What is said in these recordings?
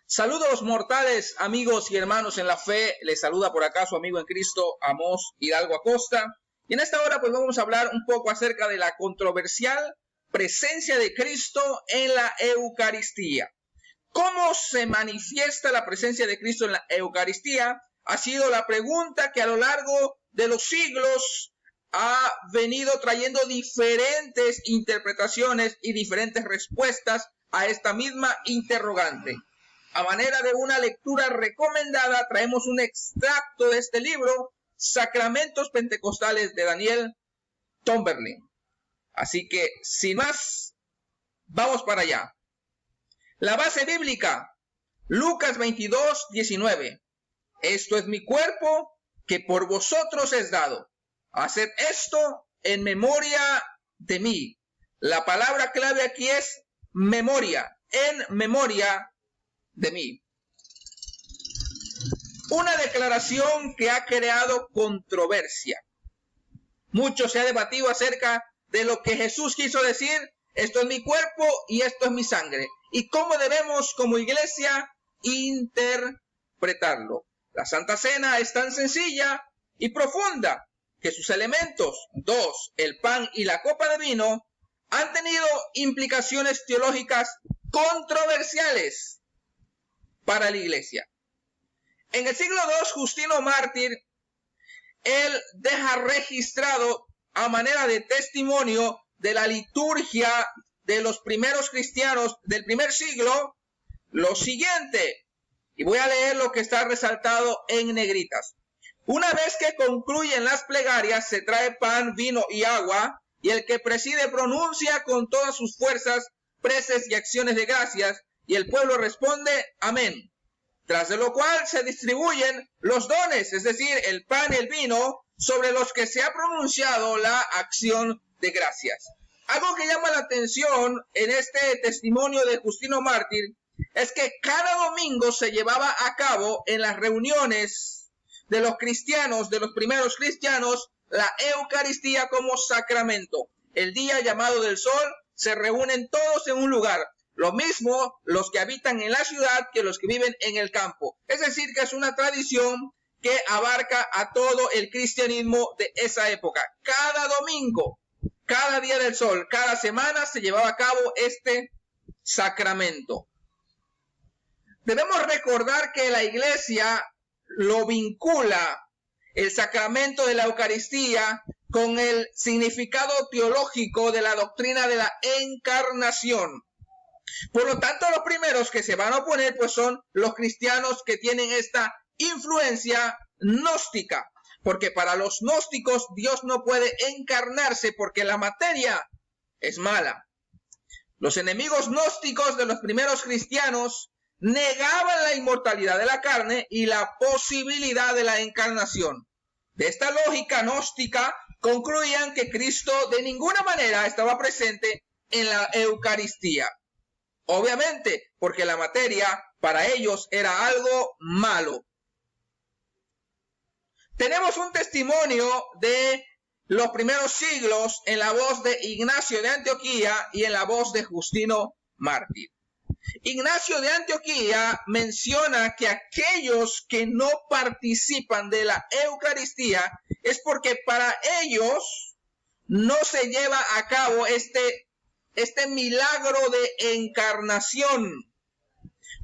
Saludos mortales, amigos y hermanos en la fe. Les saluda por acá su amigo en Cristo, Amós Hidalgo Acosta. Y en esta hora pues vamos a hablar un poco acerca de la controversial presencia de Cristo en la Eucaristía. ¿Cómo se manifiesta la presencia de Cristo en la Eucaristía? Ha sido la pregunta que a lo largo de los siglos ha venido trayendo diferentes interpretaciones y diferentes respuestas a esta misma interrogante. A manera de una lectura recomendada, traemos un extracto de este libro, Sacramentos Pentecostales de Daniel Tomberlin. Así que, sin más, vamos para allá. La base bíblica, Lucas 22, 19. Esto es mi cuerpo que por vosotros es dado. Haced esto en memoria de mí. La palabra clave aquí es memoria, en memoria de mí. Una declaración que ha creado controversia. Mucho se ha debatido acerca de lo que Jesús quiso decir, esto es mi cuerpo y esto es mi sangre, y cómo debemos como iglesia interpretarlo. La Santa Cena es tan sencilla y profunda que sus elementos, el pan y la copa de vino, han tenido implicaciones teológicas controversiales para la iglesia. En el siglo II, Justino Mártir, él deja registrado a manera de testimonio de la liturgia de los primeros cristianos del primer siglo lo siguiente, y voy a leer lo que está resaltado en negritas. Una vez que concluyen las plegarias, se trae pan, vino y agua, y el que preside pronuncia con todas sus fuerzas preces y acciones de gracias, y el pueblo responde, amén. Tras de lo cual se distribuyen los dones, es decir, el pan y el vino, sobre los que se ha pronunciado la acción de gracias. Algo que llama la atención en este testimonio de Justino Mártir es que cada domingo se llevaba a cabo en las reuniones de los cristianos, de los primeros cristianos, la Eucaristía como sacramento. El día llamado del sol se reúnen todos en un lugar. Lo mismo los que habitan en la ciudad que los que viven en el campo. Es decir, que es una tradición que abarca a todo el cristianismo de esa época. Cada domingo, cada día del sol, cada semana se llevaba a cabo este sacramento. Debemos recordar que la iglesia lo vincula, el sacramento de la Eucaristía, con el significado teológico de la doctrina de la encarnación. Por lo tanto, los primeros que se van a oponer pues son los cristianos que tienen esta influencia gnóstica, porque para los gnósticos Dios no puede encarnarse porque la materia es mala. Los enemigos gnósticos de los primeros cristianos negaban la inmortalidad de la carne y la posibilidad de la encarnación. De esta lógica gnóstica concluían que Cristo de ninguna manera estaba presente en la Eucaristía. Obviamente, porque la materia para ellos era algo malo. Tenemos un testimonio de los primeros siglos en la voz de Ignacio de Antioquía y en la voz de Justino Mártir. Ignacio de Antioquía menciona que aquellos que no participan de la Eucaristía es porque para ellos no se lleva a cabo este milagro de encarnación.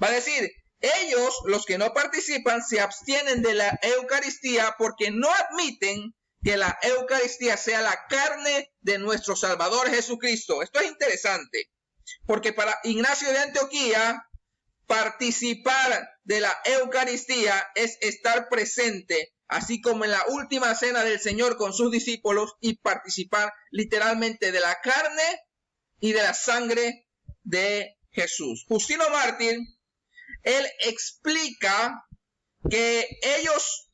Va a decir, ellos, los que no participan, se abstienen de la Eucaristía porque no admiten que la Eucaristía sea la carne de nuestro Salvador Jesucristo. Esto es interesante, porque para Ignacio de Antioquía, participar de la Eucaristía es estar presente, así como en la última cena del Señor con sus discípulos, y participar literalmente de la carne y de la sangre de Jesús. Justino Mártir, él explica que ellos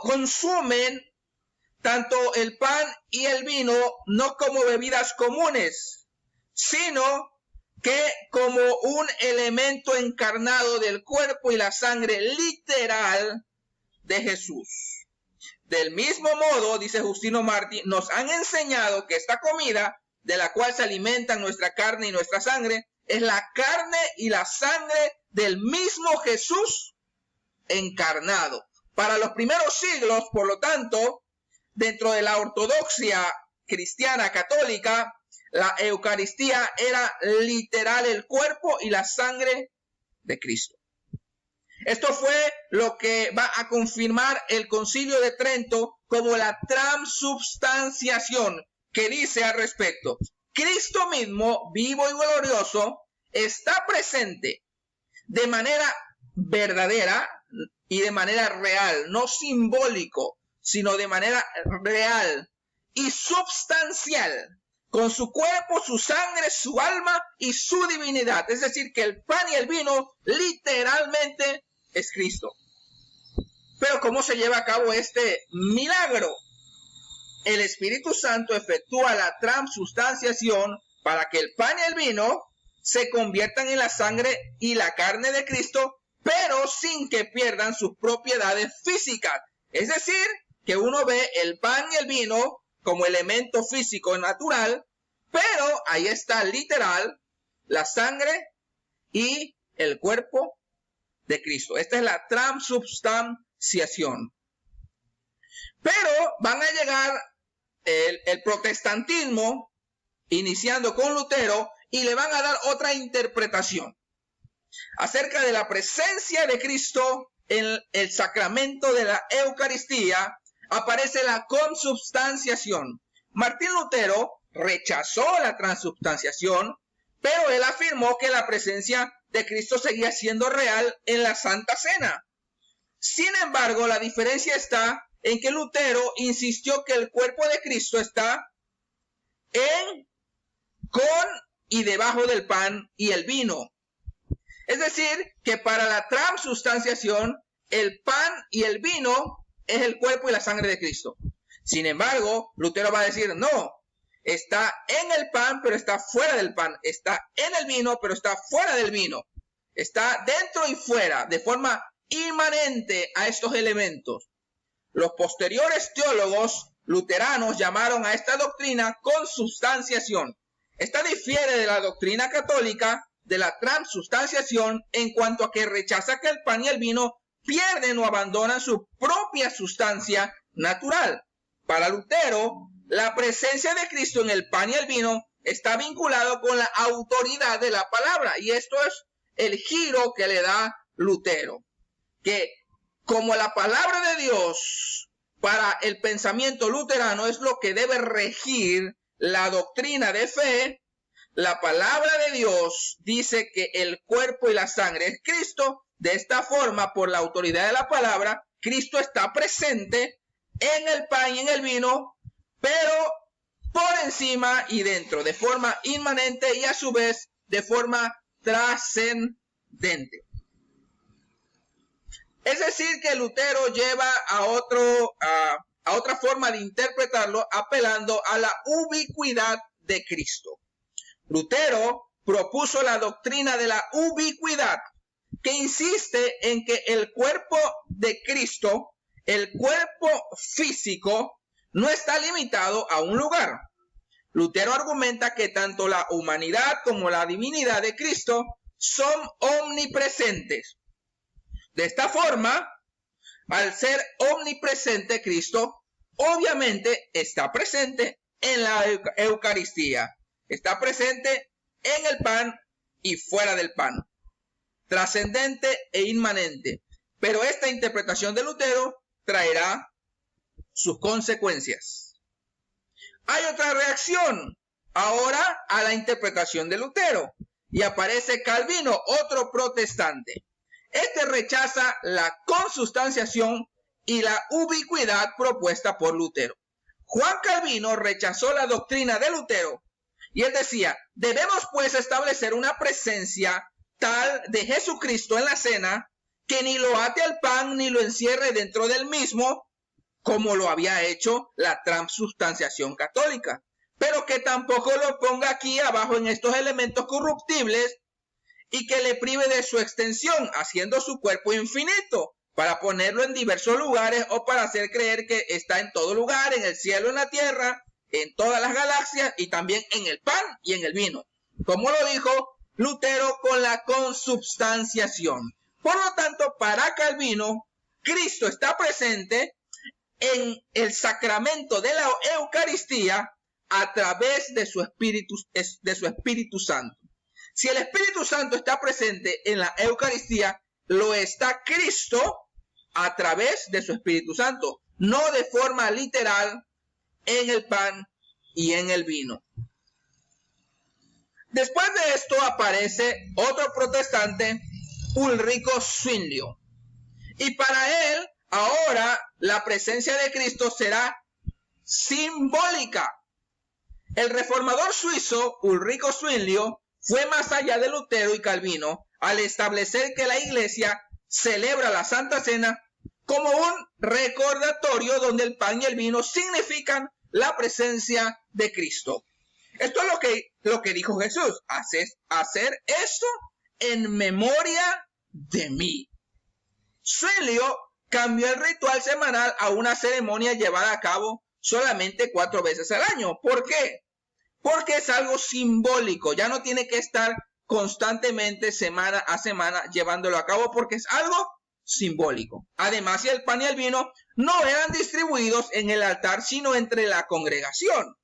consumen tanto el pan y el vino no como bebidas comunes, sino que como un elemento encarnado del cuerpo y la sangre literal de Jesús. Del mismo modo, dice Justino Mártir, nos han enseñado que esta comida de la cual se alimentan nuestra carne y nuestra sangre es la carne y la sangre del mismo Jesús encarnado. Para los primeros siglos, por lo tanto, dentro de la ortodoxia cristiana católica, la Eucaristía era literal el cuerpo y la sangre de Cristo. Esto fue lo que va a confirmar el Concilio de Trento como la transubstanciación, que dice al respecto: Cristo mismo, vivo y glorioso, está presente de manera verdadera y de manera real, no simbólico, sino de manera real y substancial, con su cuerpo, su sangre, su alma y su divinidad. Es decir, que el pan y el vino literalmente es Cristo. Pero ¿cómo se lleva a cabo este milagro? El Espíritu Santo efectúa la transubstanciación para que el pan y el vino se conviertan en la sangre y la carne de Cristo, pero sin que pierdan sus propiedades físicas. Es decir, que uno ve el pan y el vino como elemento físico natural, pero ahí está literal la sangre y el cuerpo de Cristo. Esta es la transubstanciación. Pero van a llegar el protestantismo, iniciando con Lutero, y le van a dar otra interpretación acerca de la presencia de Cristo en el sacramento de la Eucaristía. Aparece la consubstanciación. Martín Lutero rechazó la transubstanciación, pero él afirmó que la presencia de Cristo seguía siendo real en la Santa Cena. Sin embargo, la diferencia está en que Lutero insistió que el cuerpo de Cristo está en, con y debajo del pan y el vino. Es decir, que para la transubstanciación, el pan y el vino es el cuerpo y la sangre de Cristo. Sin embargo, Lutero va a decir, no, está en el pan, pero está fuera del pan. Está en el vino, pero está fuera del vino. Está dentro y fuera, de forma inmanente a estos elementos. Los posteriores teólogos luteranos llamaron a esta doctrina consubstanciación. Esta difiere de la doctrina católica de la transubstanciación en cuanto a que rechaza que el pan y el vino pierden o abandonan su propia sustancia natural. Para Lutero, la presencia de Cristo en el pan y el vino está vinculado con la autoridad de la palabra. Y esto es el giro que le da Lutero. Que como la palabra de Dios para el pensamiento luterano es lo que debe regir la doctrina de fe, la palabra de Dios dice que el cuerpo y la sangre es Cristo. De esta forma, por la autoridad de la palabra, Cristo está presente en el pan y en el vino, pero por encima y dentro, de forma inmanente y a su vez de forma trascendente. Es decir, que Lutero lleva a otra forma de interpretarlo, apelando a la ubicuidad de Cristo. Lutero propuso la doctrina de la ubicuidad, que insiste en que el cuerpo de Cristo, el cuerpo físico, no está limitado a un lugar. Lutero argumenta que tanto la humanidad como la divinidad de Cristo son omnipresentes. De esta forma, al ser omnipresente Cristo, obviamente está presente en la Eucaristía. Está presente en el pan y fuera del pan. Trascendente e inmanente. Pero esta interpretación de Lutero traerá sus consecuencias. Hay otra reacción ahora a la interpretación de Lutero. Y aparece Calvino, otro protestante. Este rechaza la consubstanciación y la ubicuidad propuesta por Lutero. Juan Calvino rechazó la doctrina de Lutero y él decía, debemos pues establecer una presencia tal de Jesucristo en la cena que ni lo ate al pan ni lo encierre dentro del mismo, como lo había hecho la transubstanciación católica, pero que tampoco lo ponga aquí abajo en estos elementos corruptibles y que le prive de su extensión, haciendo su cuerpo infinito, para ponerlo en diversos lugares o para hacer creer que está en todo lugar, en el cielo, en la tierra, en todas las galaxias y también en el pan y en el vino. Como lo dijo Lutero con la consubstanciación. Por lo tanto, para Calvino, Cristo está presente en el sacramento de la Eucaristía a través de su Espíritu Santo. Si el Espíritu Santo está presente en la Eucaristía, lo está Cristo a través de su Espíritu Santo, no de forma literal en el pan y en el vino. Después de esto aparece otro protestante, Ulrico Zwinglio. Y para él, ahora la presencia de Cristo será simbólica. El reformador suizo Ulrico Zwinglio fue más allá de Lutero y Calvino al establecer que la Iglesia celebra la Santa Cena como un recordatorio donde el pan y el vino significan la presencia de Cristo. Esto es lo que dijo Jesús: hacer esto en memoria de mí. Zwinglio cambió el ritual semanal a una ceremonia llevada a cabo solamente 4 veces al año. ¿Por qué? Porque es algo simbólico. Ya no tiene que estar constantemente semana a semana llevándolo a cabo, porque es algo simbólico. Además, el pan y el vino no eran distribuidos en el altar, sino entre la congregación.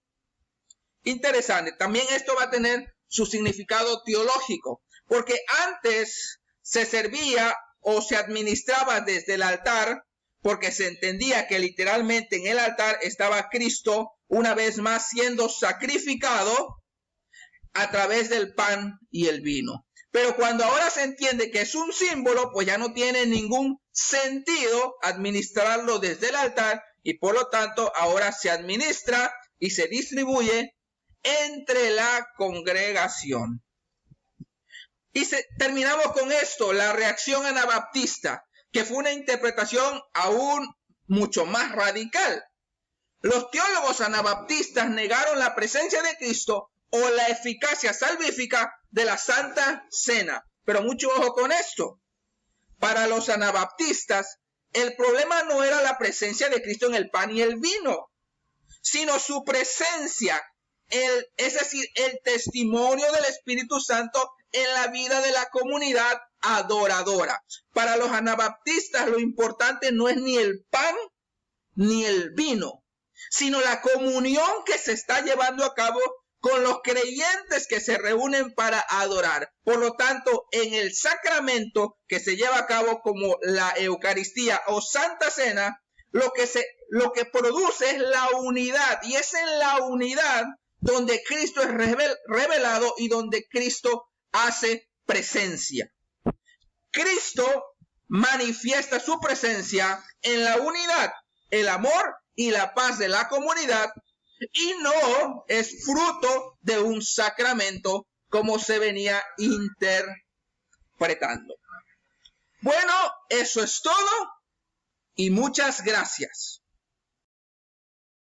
Interesante. También esto va a tener su significado teológico, porque antes se servía o se administraba desde el altar, porque se entendía que literalmente en el altar estaba Cristo una vez más siendo sacrificado a través del pan y el vino. Pero cuando ahora se entiende que es un símbolo, pues ya no tiene ningún sentido administrarlo desde el altar, y por lo tanto ahora se administra y se distribuye entre la congregación. Y terminamos con esto, la reacción anabaptista, que fue una interpretación aún mucho más radical. Los teólogos anabaptistas negaron la presencia de Cristo o la eficacia salvífica de la Santa Cena. Pero mucho ojo con esto. Para los anabaptistas, el problema no era la presencia de Cristo en el pan y el vino, sino su presencia, es decir, el testimonio del Espíritu Santo en la vida de la comunidad adoradora. Para los anabaptistas, lo importante no es ni el pan ni el vino, sino la comunión que se está llevando a cabo con los creyentes que se reúnen para adorar. Por lo tanto, en el sacramento que se lleva a cabo como la Eucaristía o Santa Cena, lo que produce es la unidad, y es en la unidad donde Cristo es revelado y donde Cristo hace presencia. Cristo manifiesta su presencia en la unidad, el amor y la paz de la comunidad, y no es fruto de un sacramento como se venía interpretando. Bueno, eso es todo y muchas gracias.